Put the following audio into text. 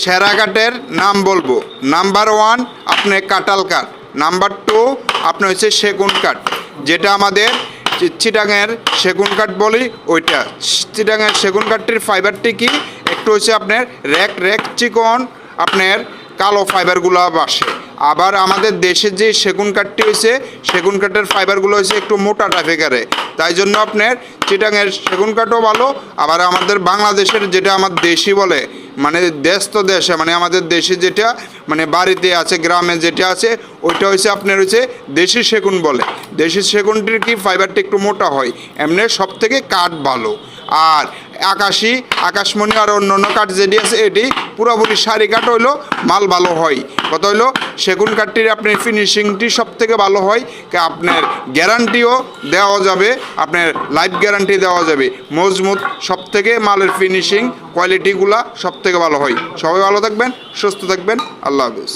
সেরা কাঠের নাম বলবো। নাম্বার 1 আপনি কাঁঠাল কাঠ, নাম্বার 2 আপনার হচ্ছে সেগুন কাঠ, যেটা আমাদের চিটাঙের সেগুন কাঠ বলি ওইটা। চিটাঙের সেগুন কাঠটির ফাইবারটি কি একটু হচ্ছে আপনার রেক চিকন, আপনার কালো ফাইবারগুলো আসে। আবার আমাদের দেশের যে সেগুন কাঠটি হয়েছে, সেগুন কাঠের ফাইবারগুলো হয়েছে একটু মোটা টাইপের, তাই জন্য আপনার চিটাঙের সেগুন কাঠও ভালো। আবার আমাদের বাংলাদেশের যেটা আমার দেশি বলে, মানে দেশ তো দেশে, মানে আমাদের দেশে যেটা মানে বাড়িতে আছে, গ্রামে যেটা আছে, ওইটা হচ্ছে আপনার হচ্ছে দেশি সেগুন বলে। দেশি সেগুনটির কি ফাইবারটা একটু মোটা হয়, এমনি সব থেকে কাঠ ভালো। আর আকাশমণি আর অন্য অন্য কাঠ যেটি আছে এটি পুরোপুরি সারি কাঠ হইলো মাল ভালো হয়। কত হইলো সেগুন কাঠটির আপনার ফিনিশিংটি সব থেকে ভালো হয়, আপনার গ্যারান্টিও দেওয়া যাবে, আপনার লাইফ গ্যারান্টি দেওয়া যাবে, মজবুত, সব থেকে মালের ফিনিশিং কোয়ালিটিগুলা সব থেকে ভালো হয়। সবাই ভালো থাকবেন, সুস্থ থাকবেন, আল্লাহ হাফিজ।